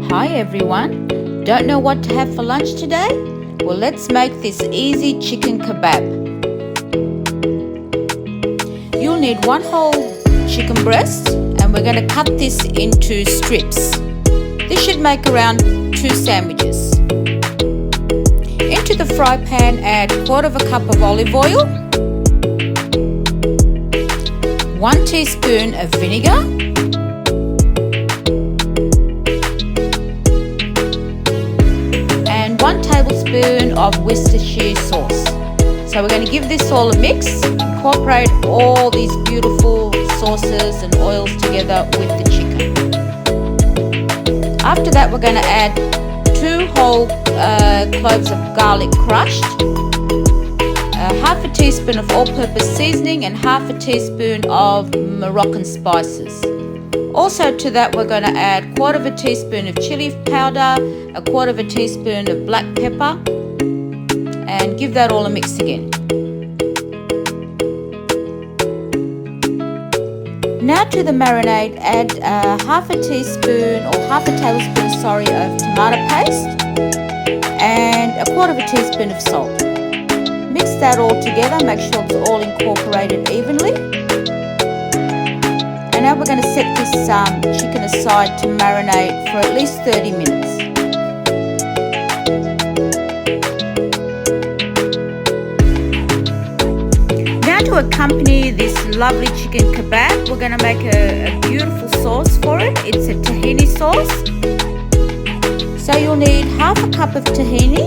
Hi everyone, don't know what to have for lunch today? Well, let's make this easy chicken kebab. You'll need one whole chicken breast and we're going to cut this into strips. This should make around 2 sandwiches. Into the fry pan add 1/4 cup of olive oil, 1 teaspoon of vinegar, and 1 tablespoon of Worcestershire Sauce. So we're going to give this all a mix, incorporate all these beautiful sauces and oils together with the chicken. After that we're going to add 2 whole cloves of garlic crushed, half a teaspoon of all-purpose seasoning and half a teaspoon of Moroccan spices. Also to that we're going to add 1/4 teaspoon of chilli powder, 1/4 teaspoon of black pepper, and give that all a mix again. Now to the marinade, add half a tablespoon of tomato paste and 1/4 teaspoon of salt. Mix that all together, make sure it's all incorporated evenly. And now we're going to set this chicken aside to marinate for at least 30 minutes. Now to accompany this lovely chicken kebab, we're going to make a beautiful sauce for it. It's a tahini sauce. So you'll need half a cup of tahini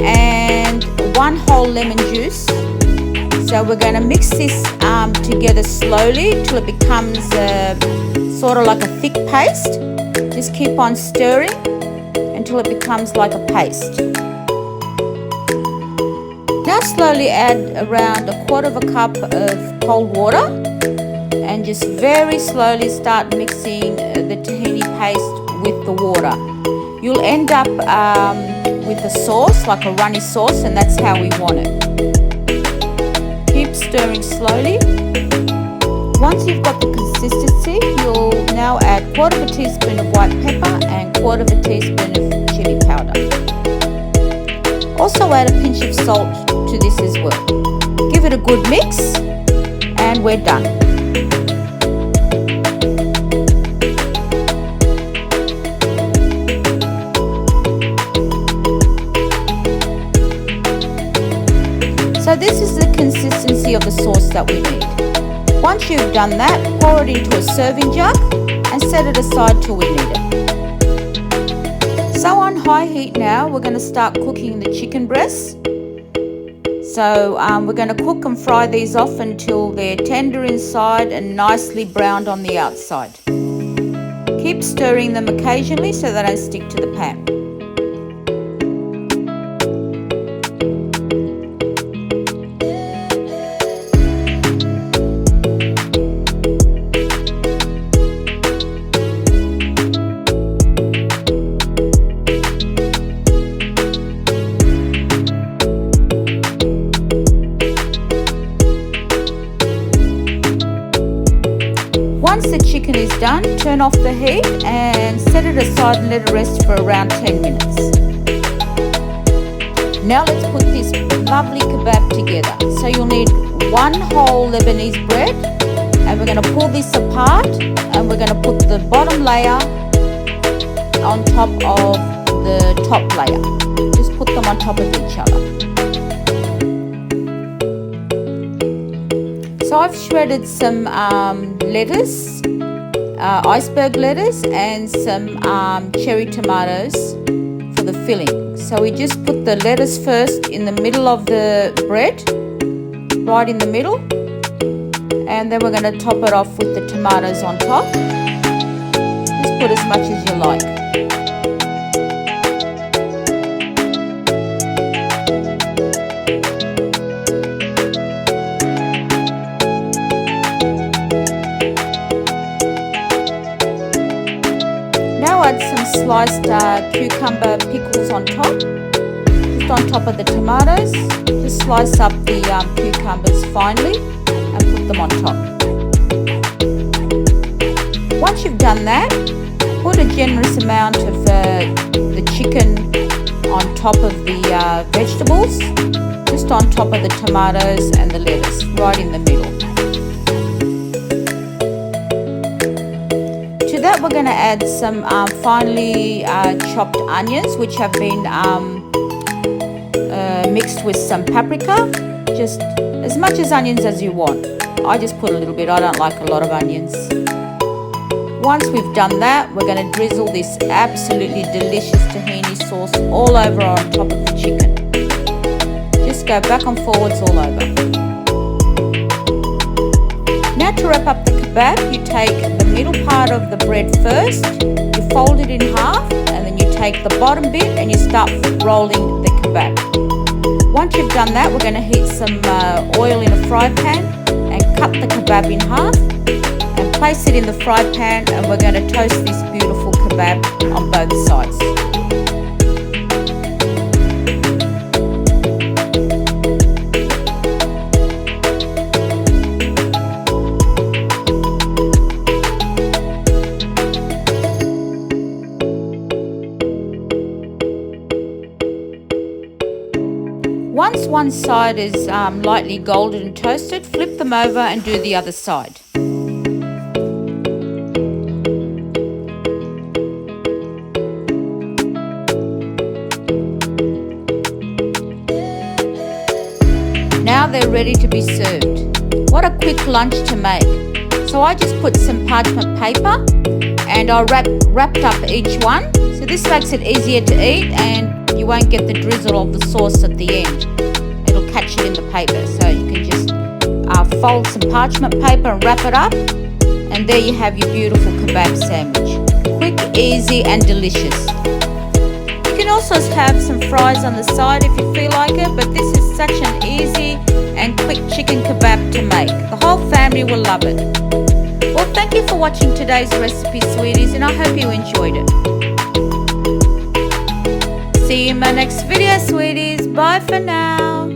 and 1 whole lemon juice. So we're going to mix this together slowly till it becomes sort of like a thick paste. Just keep on stirring until it becomes like a paste. Now slowly add around 1/4 cup of cold water and just very slowly start mixing the tahini paste with the water. You'll end up with a sauce, like a runny sauce, and that's how we want it. Keep stirring slowly. Once you've got the consistency, you'll now add 1/4 teaspoon of white pepper and 1/4 teaspoon of chilli powder. Also add a pinch of salt to this as well. Give it a good mix and we're done. So this is the consistency of the sauce that we need. Once you've done that, pour it into a serving jug and set it aside till we need it. So on high heat now, we're going to start cooking the chicken breasts. So we're going to cook and fry these off until they're tender inside and nicely browned on the outside. Keep stirring them occasionally so they don't stick to the pan. Once the chicken is done, turn off the heat and set it aside and let it rest for around 10 minutes. Now let's put this lovely kebab together. So you'll need 1 whole Lebanese bread, and we're going to pull this apart and we're going to put the bottom layer on top of the top layer. Just put them on top of each other. So I've shredded some lettuce, iceberg lettuce, and some cherry tomatoes for the filling. So we just put the lettuce first in the middle of the bread, right in the middle, and then we're going to top it off with the tomatoes on top. Just put as much as you like. Add some sliced cucumber pickles on top, just on top of the tomatoes. Just slice up the cucumbers finely and put them on top. Once you've done that, put a generous amount of the chicken on top of the vegetables, just on top of the tomatoes and the lettuce, right in the middle. To that we're going to add some finely chopped onions, which have been mixed with some paprika, just as much as onions as you want. I just put a little bit, I don't like a lot of onions. Once we've done that, we're going to drizzle this absolutely delicious tahini sauce all over on top of the chicken. Just go back and forwards all over. Now to wrap up the kebab, you take the middle part of the bread first, you fold it in half, and then you take the bottom bit and you start rolling the kebab. Once you've done that, we're going to heat some oil in a fry pan and cut the kebab in half and place it in the fry pan, and we're going to toast this beautiful kebab on both sides. Once one side is lightly golden and toasted, flip them over and do the other side. Now they're ready to be served. What a quick lunch to make. So I just put some parchment paper and I wrapped up each one. So this makes it easier to eat and you won't get the drizzle of the sauce at the end. It'll catch it in the paper. So you can just fold some parchment paper and wrap it up, and there you have your beautiful kebab sandwich. Quick, easy and delicious. You can also have some fries on the side if you feel like it, but this is such an easy and quick chicken kebab to make. The whole family will love it. Well, thank you for watching today's recipe, sweeties, and I hope you enjoyed it. See you in my next video, sweeties. Bye for now.